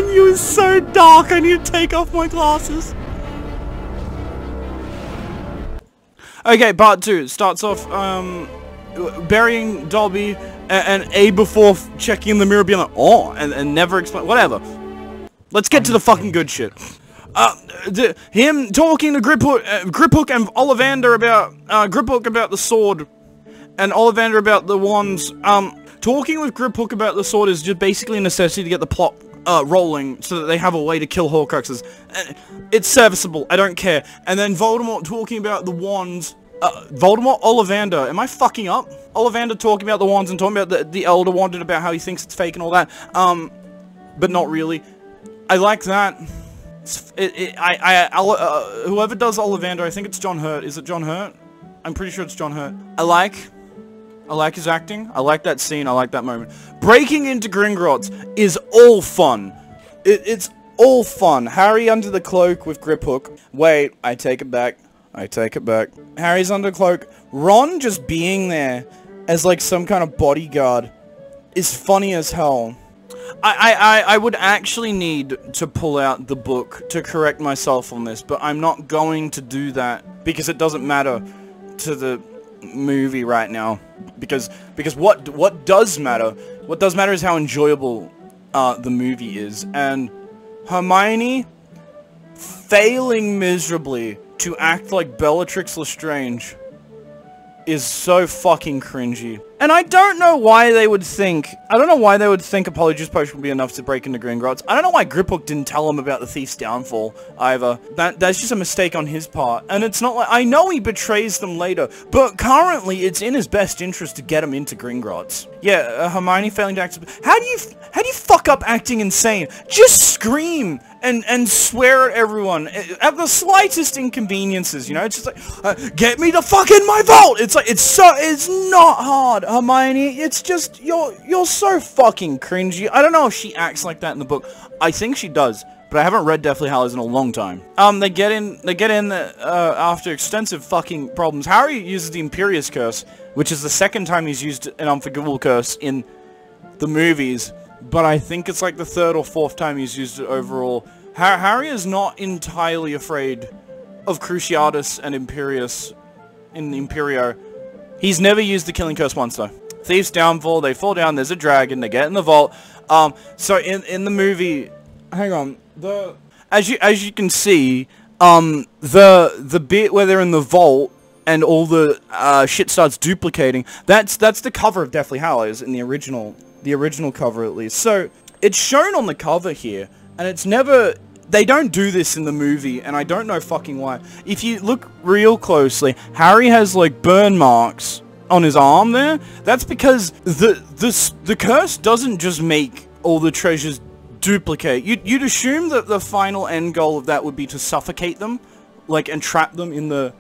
menu is so dark, I need to take off my glasses. Okay, part 2 starts off, burying Dobby and A before checking in the mirror being like, oh, and never explain, whatever. Let's get to the fucking good shit. Him talking to Griphook and Ollivander about, Griphook about the sword, and Ollivander about the wands. Talking with Griphook about the sword is just basically a necessity to get the plot, rolling, so that they have a way to kill Horcruxes. It's serviceable, I don't care. And then Voldemort talking about the wands. Voldemort? Ollivander. Am I fucking up? Ollivander talking about the wands and talking about the Elder Wand and about how he thinks it's fake and all that. But not really. I like that. Whoever does Ollivander, I think it's John Hurt. Is it John Hurt? I'm pretty sure it's John Hurt. I like his acting. I like that scene. I like that moment. Breaking into Gringotts is all fun. It's all fun. Harry under the cloak with Griphook. Wait, I take it back. I take it back. Harry's under cloak. Ron just being there as like some kind of bodyguard is funny as hell. I would actually need to pull out the book to correct myself on this, but I'm not going to do that because it doesn't matter to the movie right now. Because what does matter is how enjoyable the movie is, and Hermione failing miserably to act like Bellatrix Lestrange is so fucking cringy. And I don't know why they would think a Polyjuice Potion would be enough to break into Gringotts. I don't know why Griphook didn't tell him about the thief's downfall either. That's just a mistake on his part. And it's not like, I know he betrays them later, but currently it's in his best interest to get him into Gringotts. Yeah, Hermione failing to act. How do you fuck up acting insane? Just scream and swear at everyone at the slightest inconveniences, you know? It's just like, get me the fuck in my vault! It's like, it's not hard, Hermione. It's just, you're so fucking cringy. I don't know if she acts like that in the book. I think she does, but I haven't read Deathly Hallows in a long time. They get in after extensive fucking problems. Harry uses the Imperius Curse, which is the second time he's used an Unforgivable Curse in the movies, but I think it's like the third or fourth time he's used it overall. Harry is not entirely afraid of Cruciatus and Imperius in the Imperio. He's never used the Killing Curse once though. Thief's downfall, they fall down, there's a dragon, they get in the vault. So in the movie, hang on, as you can see, the bit where they're in the vault and all the shit starts duplicating, that's the cover of Deathly Hallows in the original cover at least. So it's shown on the cover here, and it's never, they don't do this in the movie, and I don't know fucking why. If you look real closely, Harry has like burn marks on his arm there. That's because the curse doesn't just make all the treasures duplicate. You'd assume that the final end goal of that would be to suffocate them, like, and trap them in the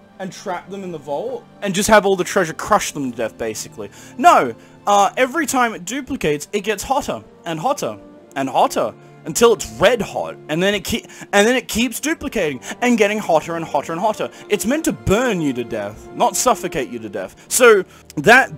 vault, and just have all the treasure crush them to death, basically. No, every time it duplicates, it gets hotter and hotter and hotter until it's red hot, and then it keeps duplicating and getting hotter and hotter and hotter. It's meant to burn you to death, not suffocate you to death. So that,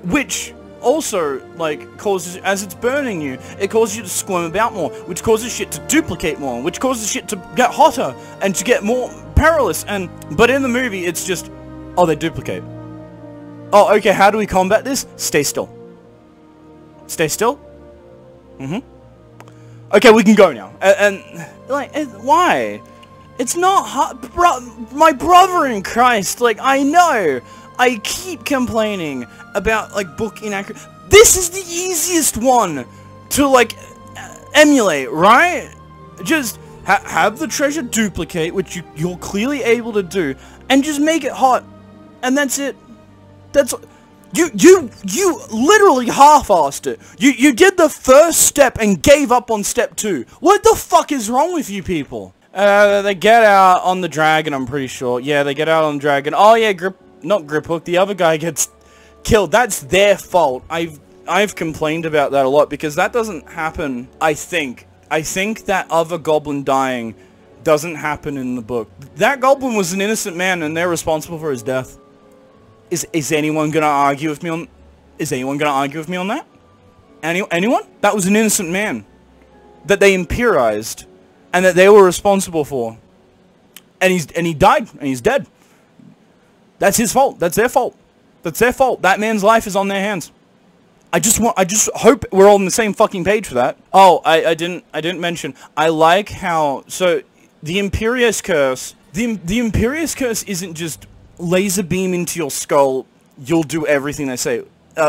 which also, like, causes, as it's burning you, it causes you to squirm about more, which causes shit to duplicate more, which causes shit to get hotter and to get more perilous. But in the movie, it's just, oh, they duplicate. Oh, okay, how do we combat this? Stay still. Stay still? Okay, we can go now. And like, why? It's not hard, my brother in Christ, like, I know. I keep complaining about, like, book inaccurate. This is the easiest one to, like, emulate, right? Just have the treasure duplicate, which you're clearly able to do, and just make it hot. And that's it. That's... You literally half-assed it. You did the first step and gave up on step 2. What the fuck is wrong with you people? They get out on the dragon, I'm pretty sure. Yeah, they get out on the dragon. Oh yeah, not Griphook, the other guy gets killed. That's their fault. I've complained about that a lot because that doesn't happen, I think. I think that other goblin dying doesn't happen in the book. That goblin was an innocent man and they're responsible for his death. Is anyone gonna argue with me on... Is anyone gonna argue with me on that? Anyone? That was an innocent man. that they imperized and that they were responsible for. And he died, and he's dead. That's his fault. That's their fault. That's their fault. That man's life is on their hands. I just hope we're all on the same fucking page for that. Oh, I didn't mention. I like how, so the Imperious Curse, the Imperious Curse isn't just laser beam into your skull, you'll do everything they say.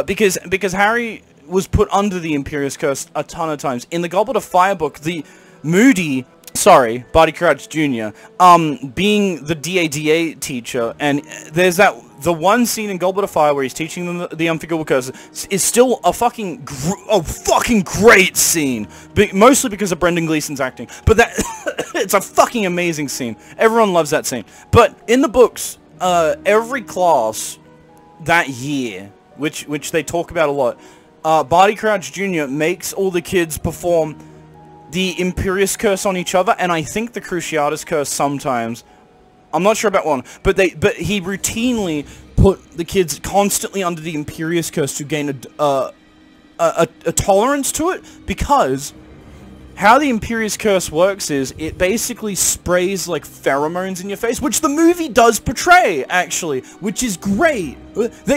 Because Harry was put under the Imperious Curse a ton of times. In the Goblet of Fire book, the Barty Crouch Jr., being the DADA teacher, and there's the one scene in Goblet of Fire where he's teaching them the unforgivable curse is still a fucking great scene, mostly because of Brendan Gleeson's acting, but that it's a fucking amazing scene. Everyone loves that scene. But in the books, every class that year, which they talk about a lot, Barty Crouch Jr. makes all the kids perform the Imperious Curse on each other, and I think the Cruciatus Curse sometimes. I'm not sure about one, but he routinely put the kids constantly under the Imperious Curse to gain a tolerance to it, because how the Imperious Curse works is it basically sprays like pheromones in your face, which the movie does portray, actually, which is great. They're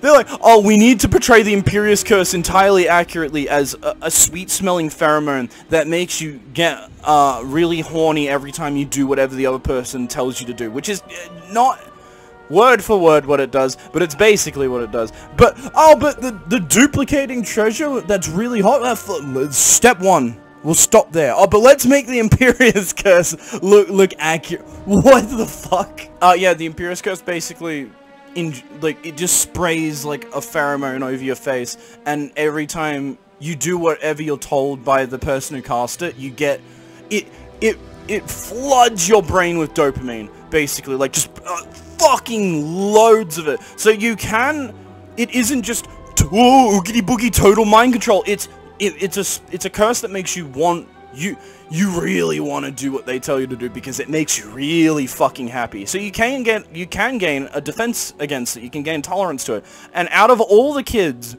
like, oh, we need to portray the Imperious Curse entirely accurately as a sweet-smelling pheromone that makes you get really horny every time you do whatever the other person tells you to do, which is not word for word what it does, but it's basically what it does. But, oh, but the duplicating treasure, that's really hot. Step one. We'll stop there. Oh, but let's make the Imperious Curse look accurate. What the fuck? Yeah, the Imperious Curse basically, it just sprays like a pheromone over your face, and every time you do whatever you're told by the person who cast it, you get it floods your brain with dopamine, basically, like just fucking loads of it. So you can, it isn't just oogity boogie total mind control. It's a curse that makes you want, you really want to do what they tell you to do because it makes you really fucking happy. So you can gain a defense against it. You can gain tolerance to it. And out of all the kids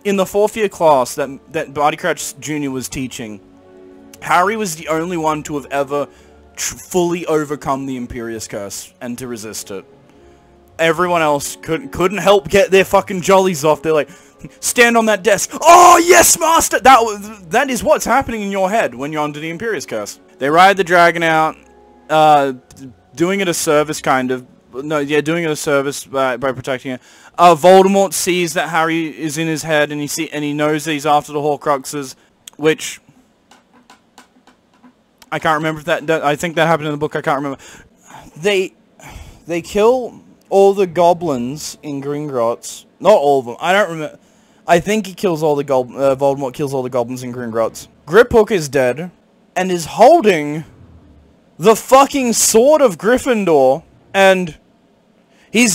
in the 4th year class that Barty Crouch Jr. was teaching, Harry was the only one to have ever fully overcome the Imperious Curse and to resist it. Everyone else couldn't help get their fucking jollies off. They're like, stand on that desk. Oh, yes, master! That is what's happening in your head when you're under the Imperious Curse. They ride the dragon out, doing it a service, kind of. No, yeah, doing it a service by protecting it. Voldemort sees that Harry is in his head, and he knows that he's after the Horcruxes, which I can't remember if that I think that happened in the book. I can't remember. They kill all the goblins in Gringotts. Not all of them. I don't remember. I think he kills all the Voldemort kills all the goblins in Gringotts. Griphook is dead and is holding the fucking sword of Gryffindor, and he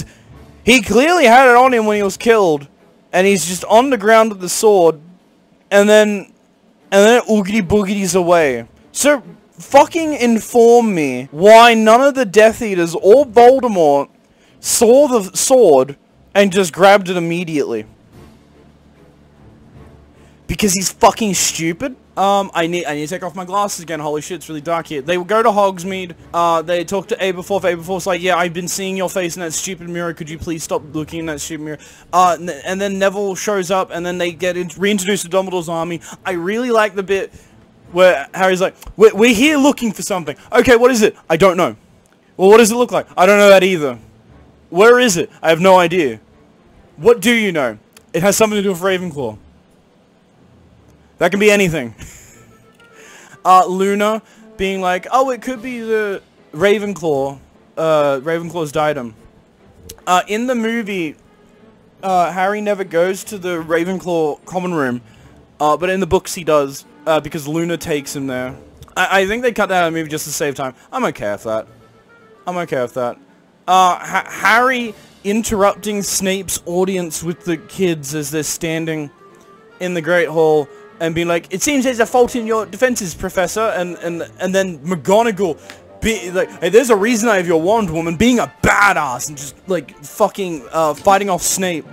clearly had it on him when he was killed, and he's just on the ground with the sword, and then it oogity boogities away. So fucking inform me why none of the Death Eaters or Voldemort saw the sword and just grabbed it immediately. Because he's fucking stupid. I need to take off my glasses again. Holy shit, it's really dark here. They go to Hogsmeade. They talk to Aberforth. Aberforth's like, yeah, I've been seeing your face in that stupid mirror. Could you please stop looking in that stupid mirror? And then Neville shows up, and then they get reintroduced to Dumbledore's army. I really like the bit where Harry's like, we're here looking for something. Okay, what is it? I don't know. Well, what does it look like? I don't know that either. Where is it? I have no idea. What do you know? It has something to do with Ravenclaw. That can be anything. Luna being like, oh, it could be the Ravenclaw. Ravenclaw's diadem. In the movie, Harry never goes to the Ravenclaw common room. But in the books he does. Because Luna takes him there. I think they cut that out of the movie just to save time. I'm okay with that. I'm okay with that. Harry interrupting Snape's audience with the kids as they're standing in the Great Hall and being like, it seems there's a fault in your defenses, Professor, and then McGonagall be like, hey, there's a reason I have your wand, woman, being a badass and just like fucking fighting off Snape.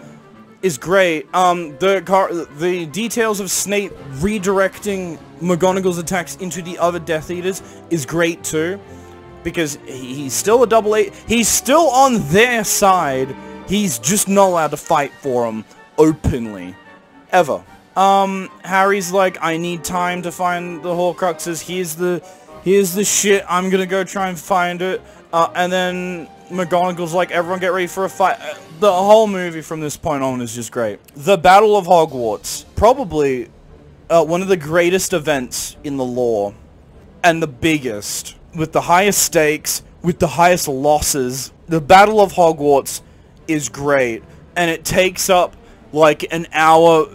is great. The details of Snape redirecting McGonagall's attacks into the other Death Eaters is great too, because he's still a double A. He's still on their side. He's just not allowed to fight for them openly, ever. Harry's like, I need time to find the Horcruxes. Here's the shit. I'm gonna go try and find it. And then McGonagall's like, everyone get ready for a fight. The whole movie from this point on is just great. The Battle of Hogwarts, probably one of the greatest events in the lore, and the biggest, with the highest stakes, with the highest losses. The Battle of Hogwarts is great, and it takes up like an hour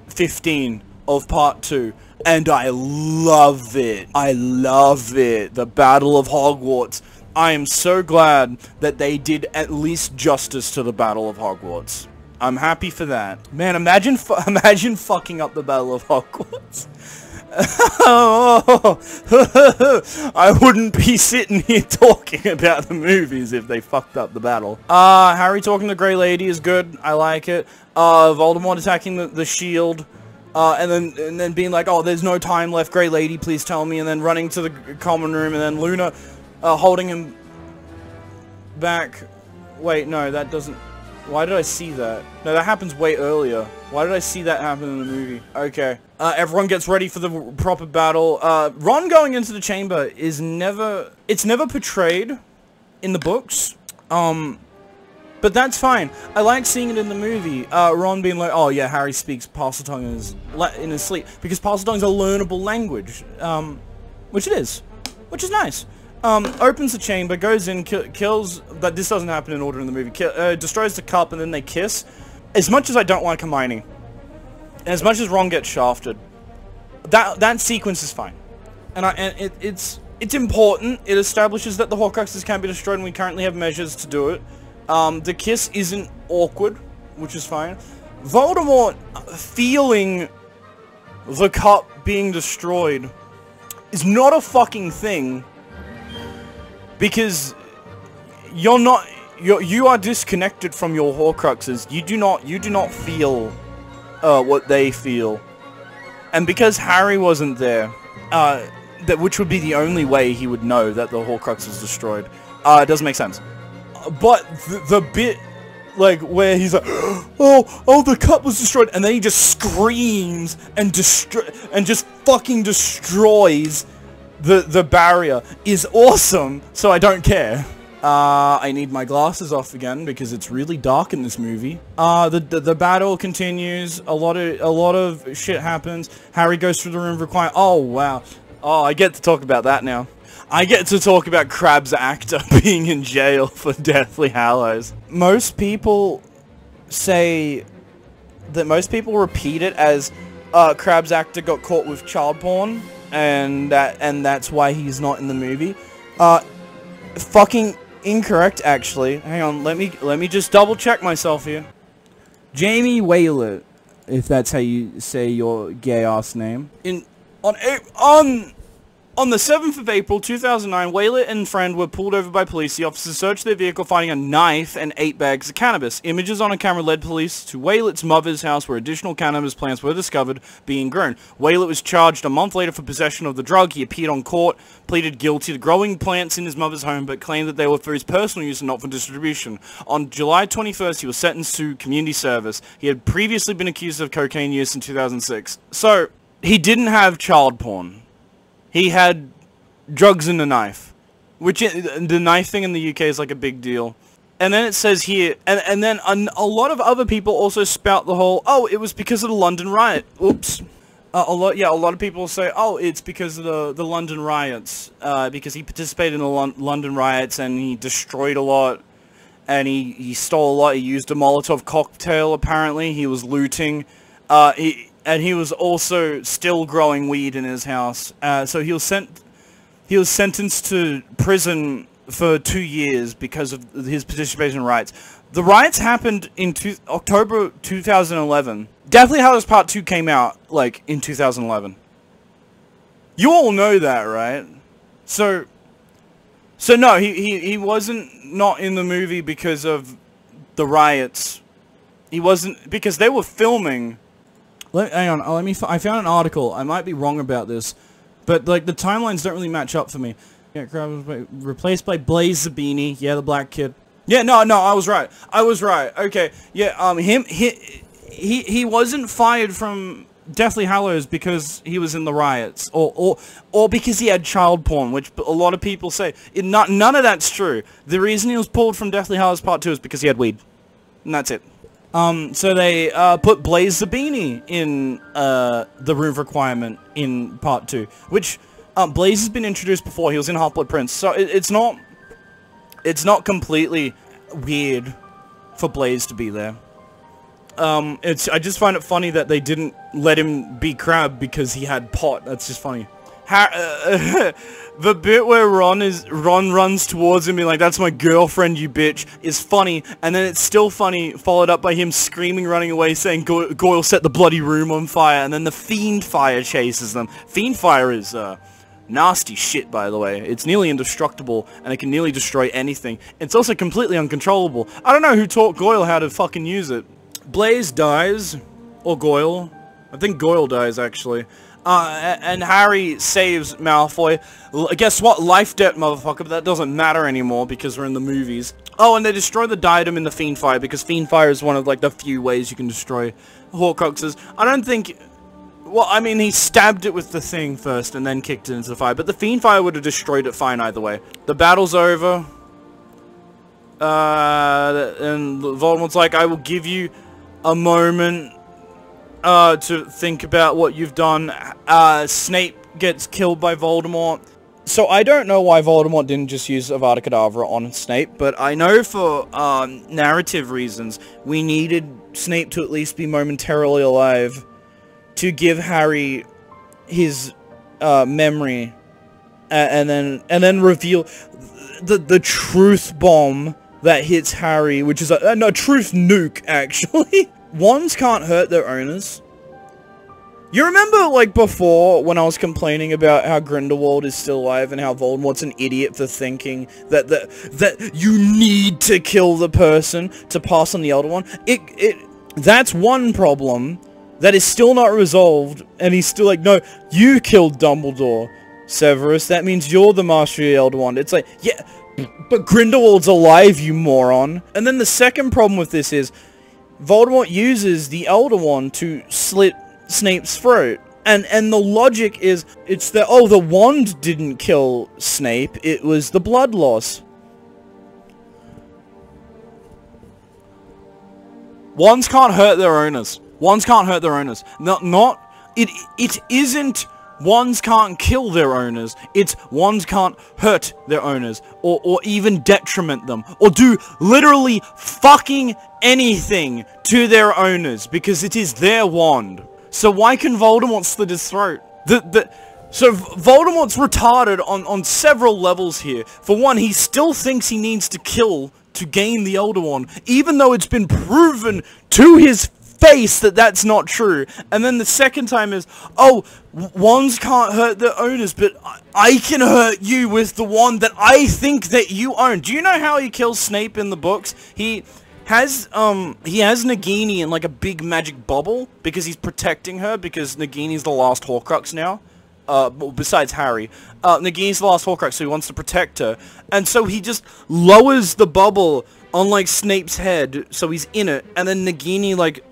15 of part 2, and I love it. I love it. The Battle of Hogwarts. I am so glad that they did at least justice to the Battle of Hogwarts. I'm happy for that. Man, imagine fucking up the Battle of Hogwarts. I wouldn't be sitting here talking about the movies if they fucked up the battle. Harry talking to Grey Lady is good. I like it. Voldemort attacking the shield. And then being like, oh, there's no time left, Grey Lady, please tell me. And then running to the common room, and then Luna holding him back. Wait, no, that doesn't... Why did I see that? No, that happens way earlier. Why did I see that happen in the movie? Okay. Everyone gets ready for the proper battle. Ron going into the chamber is never... It's never portrayed in the books. But that's fine. I like seeing it in the movie. Ron being like, oh yeah, Harry speaks Parseltongue in his sleep. Because Parseltongue's a learnable language. Which it is. Which is nice. Opens the chamber, goes in, kills... But this doesn't happen in order in the movie. Destroys the cup, and then they kiss. As much as I don't like Hermione, and as much as Ron gets shafted, that sequence is fine. And it's important. It establishes that the Horcruxes can't be destroyed, and we currently have measures to do it. The kiss isn't awkward, which is fine. Voldemort feeling the cup being destroyed is not a fucking thing. Because you are disconnected from your Horcruxes. You do not feel what they feel. And because Harry wasn't there, which would be the only way he would know that the Horcrux was destroyed, it doesn't make sense. But the bit, like, where he's like, oh, the cup was destroyed, and then he just screams and just fucking destroys the barrier is awesome, so I don't care. I need my glasses off again because it's really dark in this movie. The battle continues. A lot of shit happens. Harry goes through the room requiring... Oh, wow. Oh, I get to talk about that now. I get to talk about Crabbe's actor being in jail for Deathly Hallows. Most people say that repeat it as Crabbe's actor got caught with child porn, and that's why he's not in the movie. Fucking incorrect, actually. Hang on, let me just double check myself here. Jamie Waylett, if that's how you say your gay ass name. On the 7th of April 2009, Waylett and friend were pulled over by police. The officers searched their vehicle, finding a knife and 8 bags of cannabis. Images on a camera led police to Waylett's mother's house, where additional cannabis plants were discovered being grown. Waylett was charged a month later for possession of the drug. He appeared on court, pleaded guilty to growing plants in his mother's home, but claimed that they were for his personal use and not for distribution. On July 21st, he was sentenced to community service. He had previously been accused of cocaine use in 2006. So, he didn't have child porn. He had drugs and a knife, which the knife thing in the UK is like a big deal. And then it says here, and then a lot of other people also spout the whole, oh, it was because of the London riot. Oops. A lot of people say, oh, it's because of the London riots, because he participated in the London riots and he destroyed a lot, and he stole a lot. He used a Molotov cocktail, apparently. He was looting. And he was also still growing weed in his house. So he was sentenced to prison for 2 years because of his participation in riots. The riots happened in October 2011. Deathly Hallows Part 2 came out, like, in 2011. You all know that, right? So no, he wasn't not in the movie because of the riots He wasn't, because they were filming. Hang on, I found an article. I might be wrong about this, but like the timelines don't really match up for me. Yeah, Crab was replaced by Blaze Zabini. Yeah, the black kid. Yeah, no, I was right. Okay, yeah, he wasn't fired from Deathly Hallows because he was in the riots, or because he had child porn, which a lot of people say. None of that's true. The reason he was pulled from Deathly Hallows Part 2 is because he had weed, and that's it. So they put Blaze Zabini in the room requirement in Part 2, which Blaze has been introduced before. He was in Half-Blood Prince, so it's not completely weird for Blaze to be there. I just find it funny that they didn't let him be Crab because he had pot. That's just funny. The bit where Ron runs towards him and like, "That's my girlfriend, you bitch," is funny, and then it's still funny, followed up by him screaming, running away, saying Goyle set the bloody room on fire, and then the Fiend Fire chases them. Fiend Fire is, nasty shit, by the way. It's nearly indestructible, and it can nearly destroy anything. It's also completely uncontrollable. I don't know who taught Goyle how to fucking use it. Blaze dies, or Goyle. I think Goyle dies, actually. And Harry saves Malfoy. Guess what? Life debt, motherfucker, but that doesn't matter anymore because we're in the movies. Oh, and they destroy the diadem in the Fiend Fire because Fiend Fire is one of, like, the few ways you can destroy Horcruxes. I don't think... Well, I mean, he stabbed it with the thing first and then kicked it into the fire, but the Fiend Fire would have destroyed it fine either way. The battle's over. And Voldemort's like, "I will give you a moment to think about what you've done." Snape gets killed by Voldemort. So I don't know why Voldemort didn't just use Avada Kedavra on Snape, but I know for narrative reasons, we needed Snape to at least be momentarily alive to give Harry his memory, and then reveal the truth bomb that hits Harry, which is no, truth nuke, actually. Wands can't hurt their owners. You remember, like, before, when I was complaining about how Grindelwald is still alive and how Voldemort's an idiot for thinking that you need to kill the person to pass on the Elder Wand? That's one problem that is still not resolved, and he's still like, "No, you killed Dumbledore, Severus. That means you're the Master of the Elder Wand." It's like, yeah, but Grindelwald's alive, you moron. And then the second problem with this is, Voldemort uses the Elder Wand to slit Snape's throat. And the logic is, it's that, oh, the wand didn't kill Snape, it was the blood loss. Wands can't hurt their owners. Wands can't hurt their owners. It isn't wands can't kill their owners. It's wands can't hurt their owners. Or even detriment them. Or do literally fucking anything to their owners. Because it is their wand. So why can Voldemort slit his throat? So Voldemort's retarded on several levels here. For one, he still thinks he needs to kill to gain the Elder Wand, even though it's been proven to his face that that's not true. And then the second time is, oh, wands can't hurt their owners, but I can hurt you with the wand that I think that you own. Do you know how he kills Snape in the books? He has Nagini in like a big magic bubble because he's protecting her, because Nagini's the last Horcrux now. Besides Harry. Nagini's the last Horcrux, so he wants to protect her. And so he just lowers the bubble on like Snape's head, so he's in it, and then Nagini like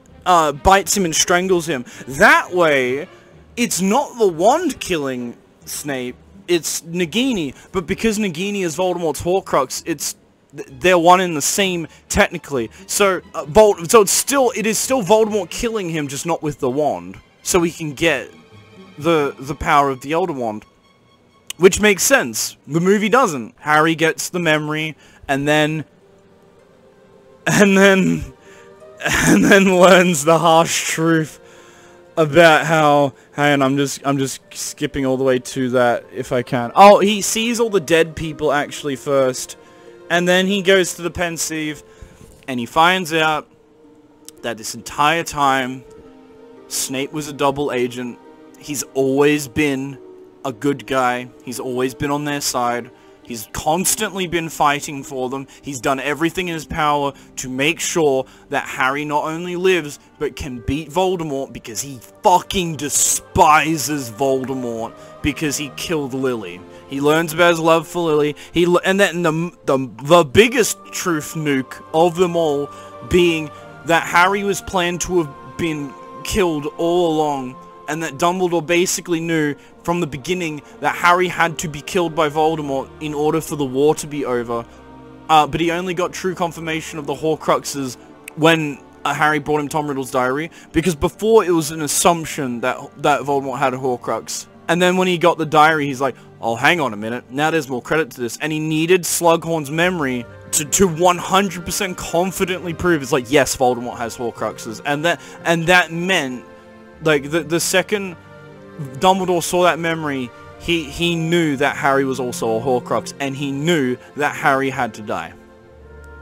bites him and strangles him. That way, it's not the wand killing Snape, it's Nagini. But because Nagini is Voldemort's Horcrux, they're one and the same technically. So it is still Voldemort killing him, just not with the wand. So he can get the power of the Elder Wand. Which makes sense. The movie doesn't. Harry gets the memory and then learns the harsh truth about how, hang on, I'm just skipping all the way to that if I can. Oh, he sees all the dead people actually first. And then he goes to the Pensieve, and he finds out that this entire time, Snape was a double agent. He's always been a good guy. He's always been on their side. He's constantly been fighting for them. He's done everything in his power to make sure that Harry not only lives, but can beat Voldemort, because he fucking despises Voldemort because he killed Lily. He learns about his love for Lily. And then the biggest truth nuke of them all being that Harry was planned to have been killed all along, and that Dumbledore basically knew from the beginning that Harry had to be killed by Voldemort in order for the war to be over. But he only got true confirmation of the Horcruxes when Harry brought him Tom Riddle's diary, because before it was an assumption that Voldemort had a Horcrux. And then when he got the diary, he's like, oh, hang on a minute, now there's more credit to this. And he needed Slughorn's memory to 100% confidently prove, it's like, yes, Voldemort has Horcruxes. And that meant, like, the second Dumbledore saw that memory, he knew that Harry was also a Horcrux, and he knew that Harry had to die.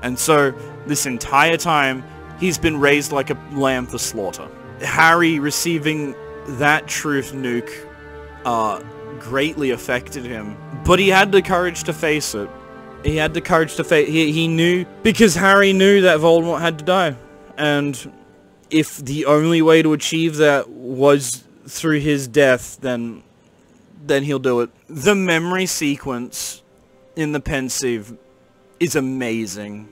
And so, this entire time, he's been raised like a lamb for slaughter. Harry receiving that truth nuke greatly affected him, but he had the courage to face it. He had the courage to face. He knew, because Harry knew that Voldemort had to die, and if the only way to achieve that was through his death, then he'll do it. The memory sequence in the pensive is amazing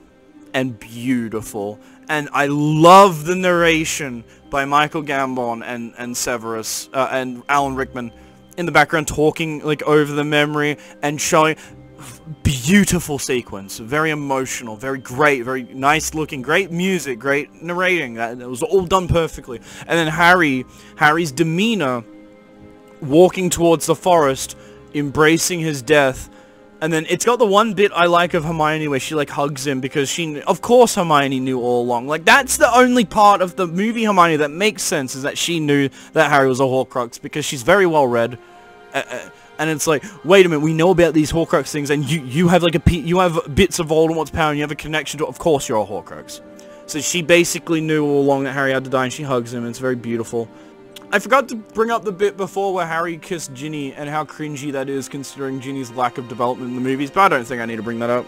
and beautiful, and I love the narration by Michael Gambon and Severus and Alan Rickman in the background, talking like over the memory and showing. Beautiful sequence, very emotional, very great, very nice looking, great music, great narrating. That was all done perfectly. And then Harry's demeanor, walking towards the forest, embracing his death. And then it's got the one bit I like of Hermione where she like hugs him, because of course Hermione knew all along. Like, that's the only part of the movie Hermione that makes sense, is that she knew that Harry was a Horcrux, because she's very well read. And it's like, wait a minute, we know about these Horcrux things, and you have like you have bits of Voldemort's power, and you have a connection to it. Of course you're a Horcrux. So she basically knew all along that Harry had to die, and she hugs him, and it's very beautiful. I forgot to bring up the bit before where Harry kissed Ginny, and how cringy that is, considering Ginny's lack of development in the movies, but I don't think I need to bring that up.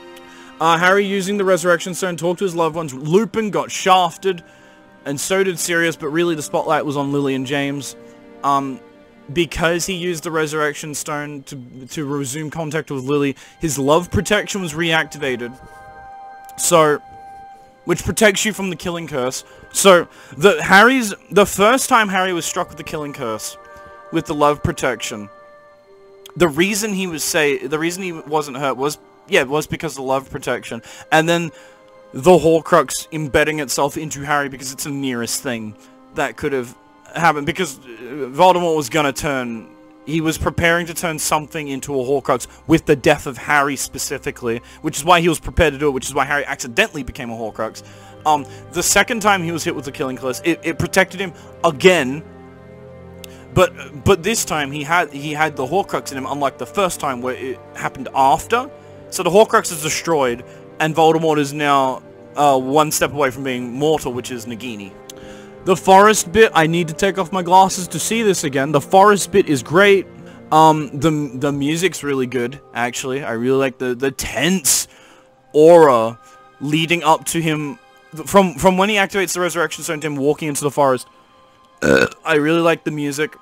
Harry using the Resurrection Stone talked to his loved ones. Lupin got shafted, and so did Sirius, but really the spotlight was on Lily and James. Because he used the Resurrection Stone to resume contact with Lily, his love protection was reactivated. So, which protects you from the killing curse. So, the first time Harry was struck with the killing curse, with the love protection, the reason he wasn't hurt was because of the love protection. And then the Horcrux embedding itself into Harry, because it's the nearest thing that could have happened, because Voldemort was gonna he was preparing to turn something into a Horcrux with the death of Harry specifically, which is why he was prepared to do it, which is why Harry accidentally became a Horcrux. The second time he was hit with the killing curse, it protected him again, but this time he had the Horcrux in him, unlike the first time where it happened after. So the Horcrux is destroyed, and Voldemort is now one step away from being mortal, which is Nagini. The forest bit, I need to take off my glasses to see this again. The forest bit is great. The music's really good, actually. I really like the tense aura leading up to him. From when he activates the Resurrection Stone to him walking into the forest. I really like the music.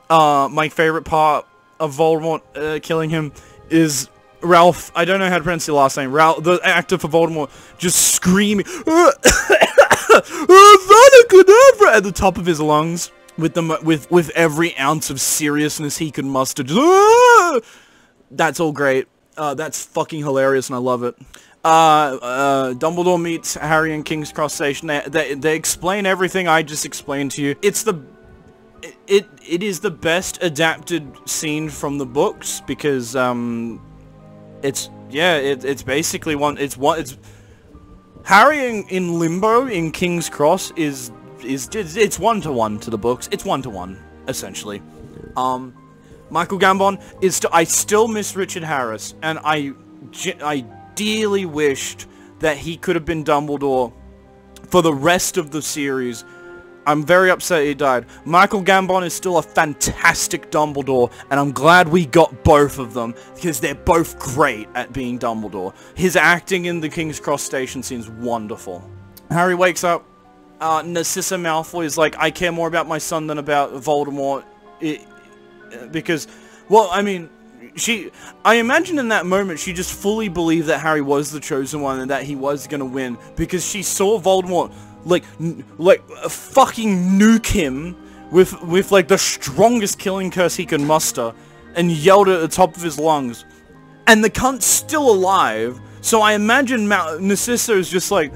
My favorite part of Voldemort killing him is Ralph. I don't know how to pronounce your last name. Ralph, the actor for Voldemort, just screaming at the top of his lungs with every ounce of seriousness he could muster. Just, that's all great. That's fucking hilarious, and I love it. Dumbledore meets Harry in King's Cross Station. They explain everything I just explained to you. It is the best adapted scene from the books, because it's basically it's Harry in Limbo in King's Cross is it's one-to-one to the books. It's one-to-one, essentially. Michael Gambon is I still miss Richard Harris, and I ideally wished that he could have been Dumbledore for the rest of the series, I'm very upset he died. Michael Gambon is still a fantastic Dumbledore, and I'm glad we got both of them, because they're both great at being Dumbledore. His acting in the King's Cross station seems wonderful. Harry wakes up. Narcissa Malfoy is like, I care more about my son than about Voldemort. Because, well, I mean, I imagine in that moment she just fully believed that Harry was the chosen one and that he was gonna win, because she saw Voldemort like fucking nuke him with like the strongest killing curse he could muster, and yelled at the top of his lungs, and the cunt's still alive. So I imagine Narcissa is just like,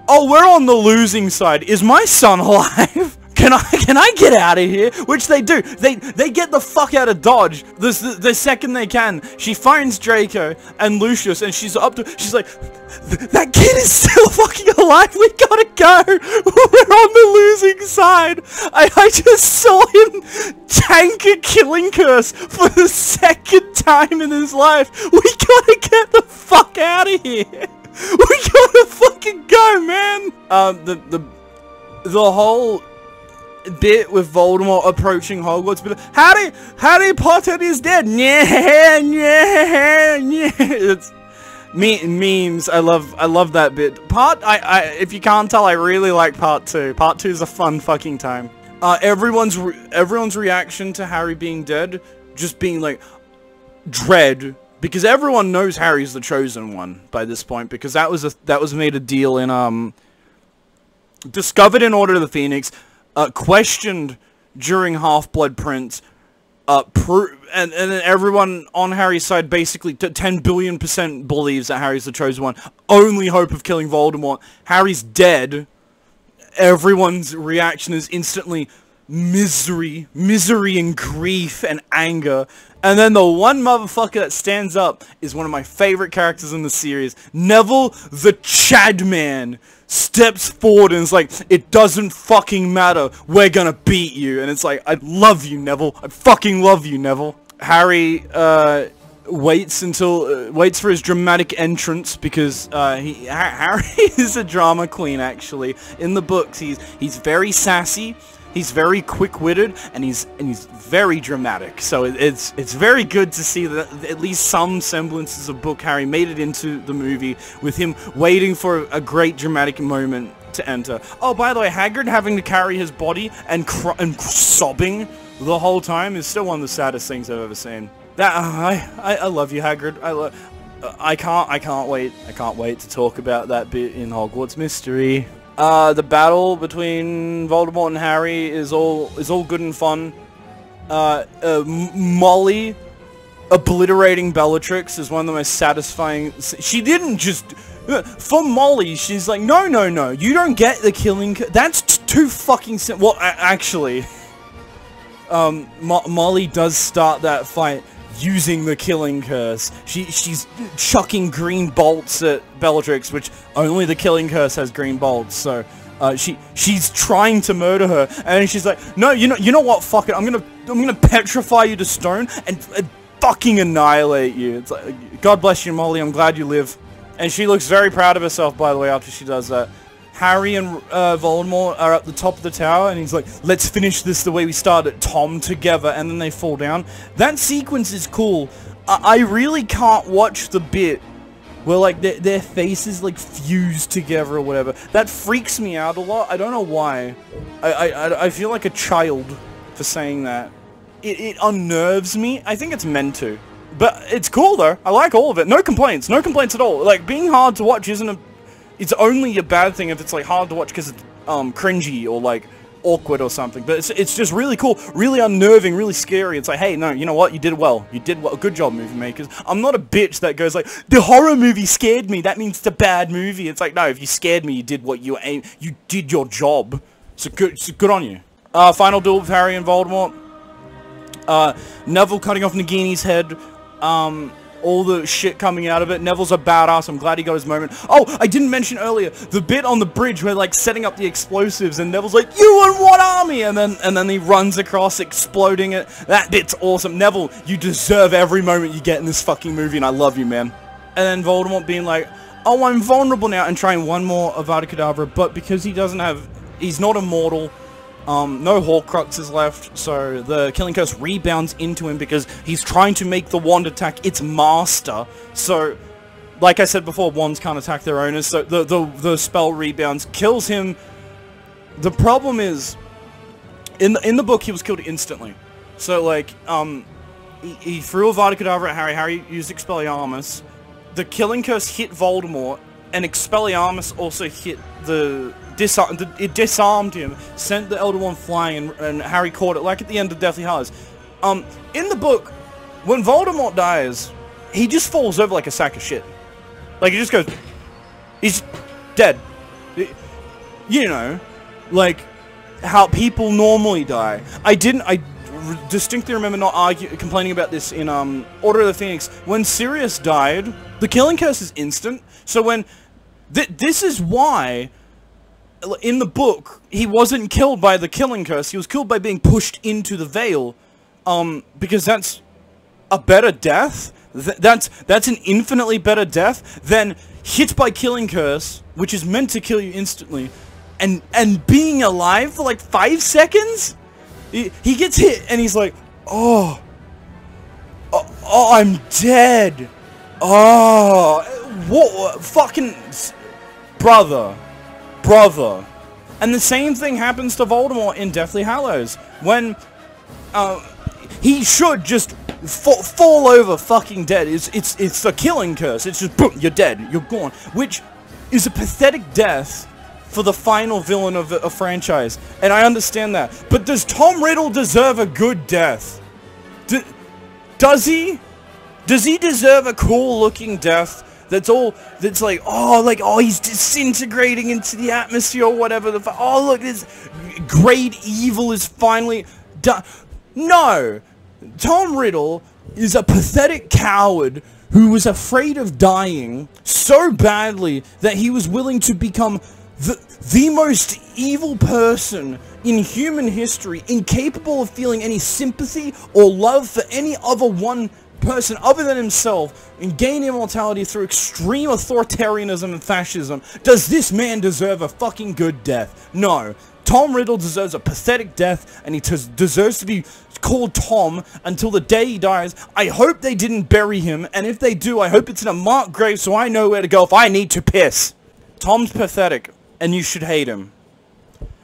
oh, we're on the losing side. Is my son alive? Can I get out of here? Which they do. They get the fuck out of Dodge the second they can. She finds Draco and Lucius, and she's like, that kid is still fucking alive. We gotta go. We're on the losing side. I just saw him tank a killing curse for the second time in his life. We gotta get the fuck out of here. We gotta fucking go, man. The whole bit with Voldemort approaching Hogwarts, but Harry Potter is dead. It's memes. I love that bit. If you can't tell, I really like part 2. Part 2 is a fun fucking time. Everyone's reaction to Harry being dead just being like dread, because everyone knows Harry's the chosen one by this point, because that was made a deal in discovered in Order of the Phoenix. Questioned during Half-Blood Prince, and then everyone on Harry's side basically 10 billion% believes that Harry's the chosen one. Only hope of killing Voldemort. Harry's dead. Everyone's reaction is instantly misery and grief and anger. And then the one motherfucker that stands up is one of my favorite characters in the series. Neville the Chadman steps forward and is like, it doesn't fucking matter, we're gonna beat you. And it's like, I love you, Neville. I fucking love you, Neville. Harry waits for his dramatic entrance, because Harry is a drama queen, actually. In the books, he's very sassy. He's very quick-witted, and he's very dramatic. So it's very good to see that at least some semblances of book Harry made it into the movie, with him waiting for a great dramatic moment to enter. Oh, by the way, Hagrid having to carry his body and sobbing the whole time is still one of the saddest things I've ever seen. I love you, Hagrid. I can't wait. I can't wait to talk about that bit in Hogwarts Mystery. The battle between Voldemort and Harry is all good and fun. Molly obliterating Bellatrix is one of the most satisfying. She didn't just... For Molly, she's like, no, you don't get the killing... That's too fucking simple. Well, actually... Molly does start that fight using the killing curse. She's chucking green bolts at Bellatrix, which only the killing curse has green bolts. So she's trying to murder her, and she's like, no, you know what? Fuck it. I'm gonna petrify you to stone and fucking annihilate you. It's like, God bless you, Molly. I'm glad you live. And she looks very proud of herself, by the way, after she does that. Harry and Voldemort are at the top of the tower, and he's like, let's finish this the way we started, Tom, together, and then they fall down. That sequence is cool. I really can't watch the bit where, like, their faces, like, fuse together or whatever. That freaks me out a lot. I don't know why. I feel like a child for saying that. It unnerves me. I think it's meant to. But it's cool, though. I like all of it. No complaints. No complaints at all. Like, being hard to watch isn't a... It's only a bad thing if it's, like, hard to watch because it's, cringy or, like, awkward or something. But it's just really cool, really unnerving, really scary. It's like, hey, no, you know what? You did well. You did well. Good job, movie makers. I'm not a bitch that goes, like, the horror movie scared me. That means it's a bad movie. It's like, no, if you scared me, you did what you aimed. You did your job. So good on you. Final duel with Harry and Voldemort. Neville cutting off Nagini's head. All the shit coming out of it. Neville's a badass. I'm glad he got his moment. Oh, I didn't mention earlier the bit on the bridge where, like, setting up the explosives, and Neville's like, you and what army? And then he runs across, exploding it. That bit's awesome. Neville, you deserve every moment you get in this fucking movie, and I love you, man. And then Voldemort being like, oh, I'm vulnerable now, and trying one more Avada Kedavra, but because he doesn't have... He's not immortal. No Horcruxes left, so the Killing Curse rebounds into him because he's trying to make the wand attack its master. So, like I said before, wands can't attack their owners, so the spell rebounds, kills him. The problem is, in the book, he was killed instantly. So, like, he threw a Vada Kedavra at Harry. Harry used Expelliarmus. The Killing Curse hit Voldemort, and Expelliarmus also hit it disarmed him, sent the Elder Wand flying, and Harry caught it, like at the end of Deathly Hallows. In the book, when Voldemort dies, he just falls over like a sack of shit. Like, he just goes, he's dead. You know, like, how people normally die. I distinctly remember not complaining about this in Order of the Phoenix. When Sirius died, the Killing Curse is instant. So when this is why in the book he wasn't killed by the Killing Curse. He was killed by being pushed into the Veil, because that's a better death. That's an infinitely better death than hit by Killing Curse, which is meant to kill you instantly, and being alive for like 5 seconds. He gets hit and he's like, oh, I'm dead. Oh, what fucking brother. And the same thing happens to Voldemort in Deathly Hallows when he should just fall over fucking dead. It's a Killing Curse. It's just boom, you're dead, you're gone, which is a pathetic death for the final villain of a franchise, and I understand that. But does Tom Riddle deserve a good death? Does he? Does he deserve a cool-looking death that's like, oh, he's disintegrating into the atmosphere or whatever the fuck? Oh, look, this great evil is finally done. No! Tom Riddle is a pathetic coward who was afraid of dying so badly that he was willing to become the most evil person in human history, incapable of feeling any sympathy or love for any other one person other than himself, and gain immortality through extreme authoritarianism and fascism. Does this man deserve a fucking good death? No. Tom Riddle deserves a pathetic death, and he deserves to be called Tom until the day he dies. I hope they didn't bury him, and if they do, I hope it's in a marked grave so I know where to go if I need to piss. Tom's pathetic, and you should hate him.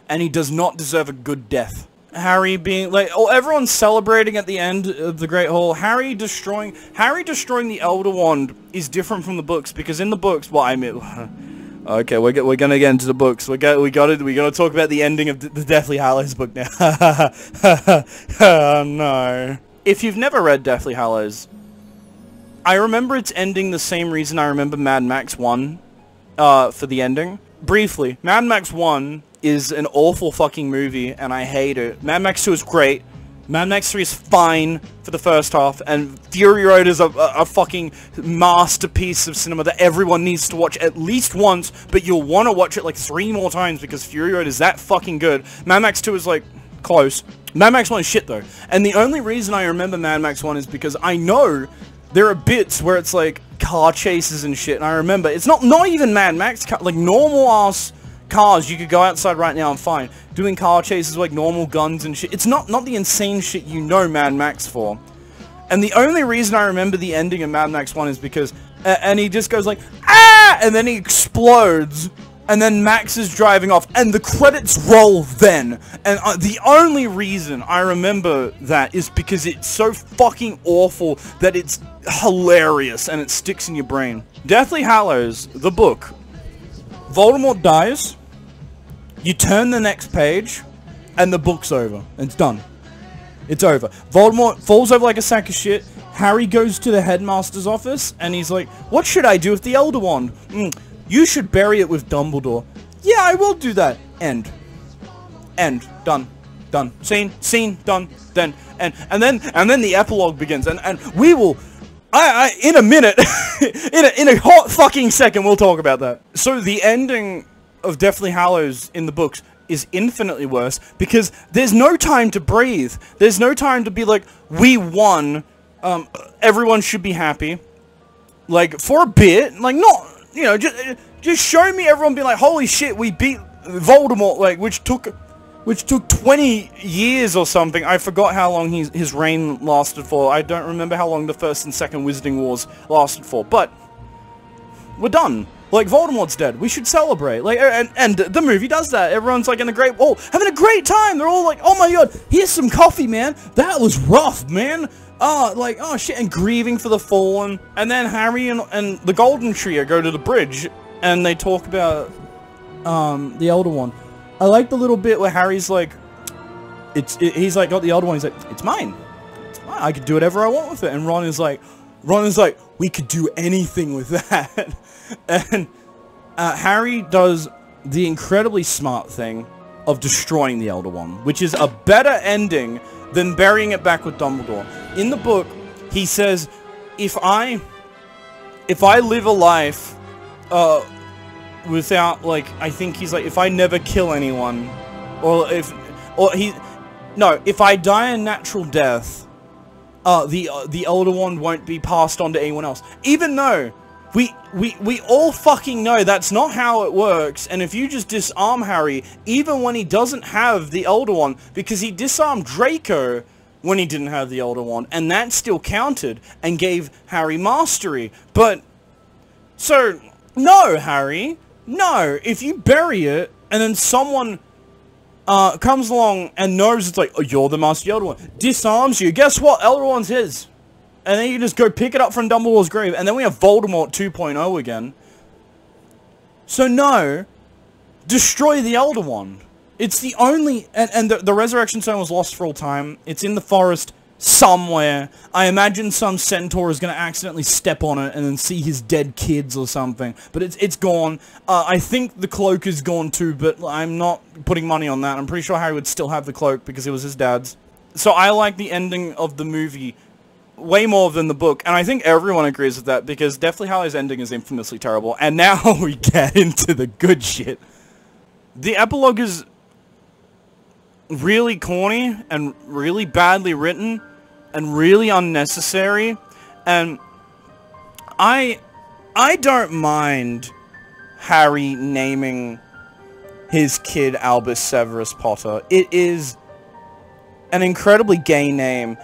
And he does not deserve a good death. Harry being, like, everyone's celebrating at the end of the Great Hall. Harry destroying the Elder Wand is different from the books, because in the books, well, I mean, okay, we're gonna get into the books. We gotta talk about the ending of the Deathly Hallows book now. Oh no. If you've never read Deathly Hallows, I remember its ending the same reason I remember Mad Max 1, for the ending. Briefly, Mad Max 1 is an awful fucking movie, and I hate it. Mad Max 2 is great. Mad Max 3 is fine for the first half, and Fury Road is a fucking masterpiece of cinema that everyone needs to watch at least once, but you'll want to watch it like 3 more times because Fury Road is that fucking good. Mad Max 2 is like, close. Mad Max 1 is shit though. And the only reason I remember Mad Max 1 is because I know there are bits where it's like car chases and shit, and I remember, it's not even Mad Max, like normal ass cars, you could go outside right now and fine. Doing car chases like normal guns and shit. It's not the insane shit you know Mad Max for. And the only reason I remember the ending of Mad Max 1 is because, and he just goes like, ah! And then he explodes, and then Max is driving off, and the credits roll then. And the only reason I remember that is because it's so fucking awful that it's hilarious, and it sticks in your brain. Deathly Hallows, the book. Voldemort dies, you turn the next page, and the book's over. It's done. It's over. Voldemort falls over like a sack of shit. Harry goes to the headmaster's office, and he's like, what should I do with the Elder Wand? You should bury it with Dumbledore. Yeah, I will do that. End. End. Done. Done. Scene. Done. Then. And then the epilogue begins, and we will... in a minute, in a hot fucking second, we'll talk about that. So the ending of Deathly Hallows in the books is infinitely worse because there's no time to breathe. There's no time to be like, we won, everyone should be happy. Like, for a bit, like, not, you know, just show me everyone being like, holy shit, we beat Voldemort, like, which took which took 20 years or something. I forgot how long his reign lasted for. I don't remember how long the First and Second Wizarding Wars lasted for, but we're done. Like, Voldemort's dead. We should celebrate. Like, and the movie does that. Everyone's like in a great, having a great time. They're all like, oh my god, here's some coffee, man. That was rough, man. Like, oh shit, and grieving for the fallen. And then Harry and the Golden Trio go to the bridge, and they talk about, the Elder Wand. I like the little bit where Harry's like, he's like, got the Elder Wand, he's like, it's mine. It's mine. I could do whatever I want with it. And Ron is like, we could do anything with that. And Harry does the incredibly smart thing of destroying the Elder Wand, which is a better ending than burying it back with Dumbledore. In the book, he says, if I live a life, without, like, I think he's like, if I never kill anyone, if I die a natural death, the Elder Wand won't be passed on to anyone else. Even though we all fucking know that's not how it works, and if you just disarm Harry, even when he doesn't have the Elder Wand, because he disarmed Draco when he didn't have the Elder Wand, and that still counted, and gave Harry mastery. But, so, no, Harry, no, if you bury it, and then someone comes along and knows it's like, oh, you're the Master Elder Wand, disarms you, guess what, Elder Wand's his. And then you just go pick it up from Dumbledore's grave, and then we have Voldemort 2.0 again. So no, destroy the Elder Wand. It's the only, and the Resurrection Stone was lost for all time. It's in the forest somewhere. I imagine some centaur is going to accidentally step on it and then see his dead kids or something. But it's gone. I think the cloak is gone too, but I'm not putting money on that. I'm pretty sure Harry would still have the cloak because it was his dad's. So I like the ending of the movie way more than the book, and I think everyone agrees with that, because Deathly Hallows' ending is infamously terrible, and now we get into the good shit. The epilogue is really corny, and really badly written, and really unnecessary, and I don't mind Harry naming his kid Albus Severus Potter. It is an incredibly gay name.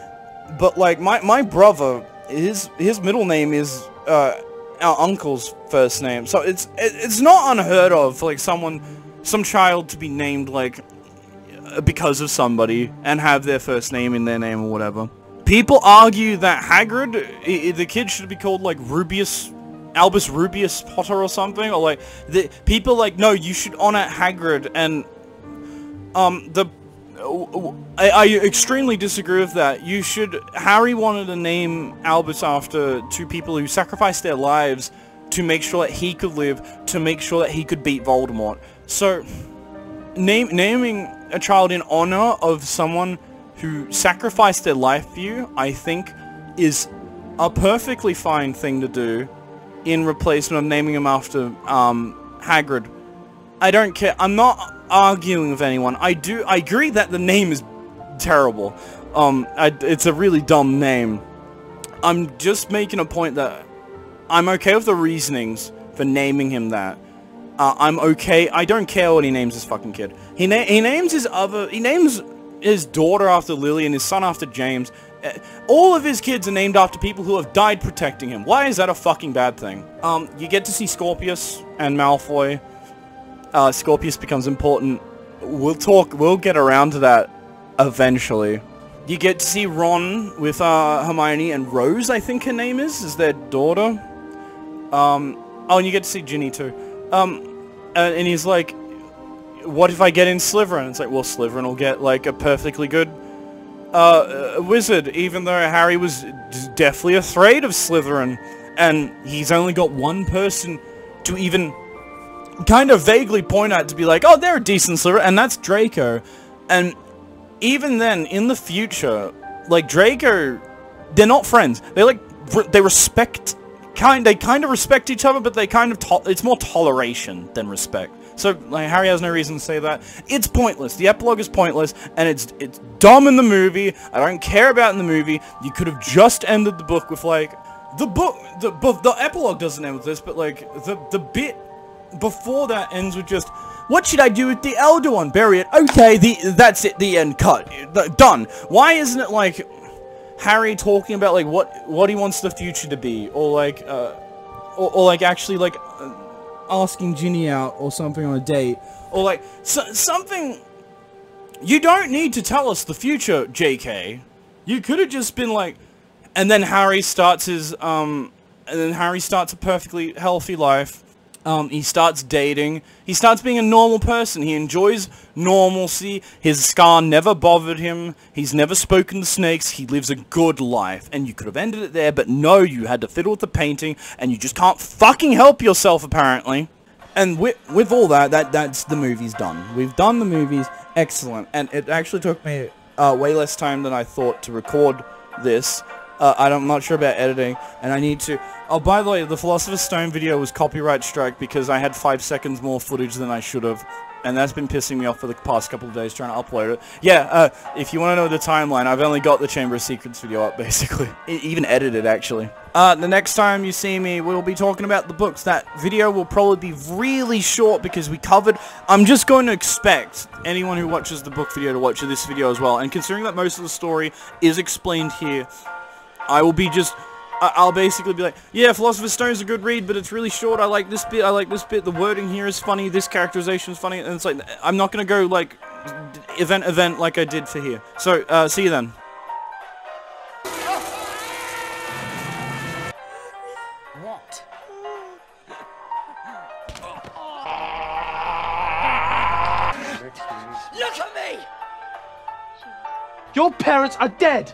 But, like, my brother, his middle name is, our uncle's first name. So it's not unheard of for, like, some child to be named, like, because of somebody, and have their first name in their name or whatever. People argue that Hagrid, the kid should be called, like, Albus Rubius Potter or something, or, like, people, like, no, you should honor Hagrid, and, I extremely disagree with that. Harry wanted to name Albus after two people who sacrificed their lives to make sure that he could live, to make sure that he could beat Voldemort. So, naming a child in honor of someone who sacrificed their life for you, I think, is a perfectly fine thing to do in replacement of naming him after, Hagrid. I don't care. I'm not arguing with anyone. I agree that the name is terrible. It's a really dumb name. I'm just making a point that I'm okay with the reasonings for naming him that. I'm okay. I don't care what he names his fucking kid. He names his daughter after Lily and his son after James. All of his kids are named after people who have died protecting him. Why is that a fucking bad thing? You get to see Scorpius and Malfoy. Scorpius becomes important. We'll get around to that eventually. You get to see Ron with Hermione and Rose, I think her name is their daughter. Oh, and you get to see Ginny too. And he's like, what if I get in Slytherin? It's like, well, Slytherin will get, like, a perfectly good wizard, even though Harry was deathly afraid of Slytherin. And he's only got one person to even kind of vaguely point at to be like, oh, they're a decent Slytherin, and that's Draco. And even then, in the future, like, Draco, they're not friends. They respect, they kind of respect each other, but they kind of, it's more toleration than respect. So, like, Harry has no reason to say that. It's pointless. The epilogue is pointless, and it's dumb in the movie. I don't care about in the movie. You could have just ended the book with, like, the epilogue doesn't end with this, but, like, the bit before that ends with just, What should I do with the elder one? Bury it. Okay, that's it. The end. Cut. Done. Why isn't it like Harry talking about like what he wants the future to be, or like or like actually like asking Ginny out or something on a date, or like something. You don't need to tell us the future, JK. You could have just been like, and then Harry starts his a perfectly healthy life. He starts dating. He starts being a normal person. He enjoys normalcy. His scar never bothered him. He's never spoken to snakes. He lives a good life. And you could have ended it there, but no, you had to fiddle with the painting, and you just can't fucking help yourself, apparently. And with all that's the movie's done. We've done the movies. Excellent. And it actually took me way less time than I thought to record this. I'm not sure about editing, and I need to... Oh, by the way, the Philosopher's Stone video was copyright strike because I had 5 seconds more footage than I should have, and that's been pissing me off for the past couple of days trying to upload it. Yeah, if you want to know the timeline, I've only got the Chamber of Secrets video up, basically. Even edited, actually. The next time you see me, we'll be talking about the books. That video will probably be really short because we covered... I'm just going to expect anyone who watches the book video to watch this video as well, and considering that most of the story is explained here, I will be just... I'll basically be like, yeah, Philosopher's Stone is a good read, but it's really short. I like this bit. I like this bit. The wording here is funny. This characterization is funny. And it's like, I'm not going to go, like, event like I did for here. So, see you then. What? Look at me! Your parents are dead!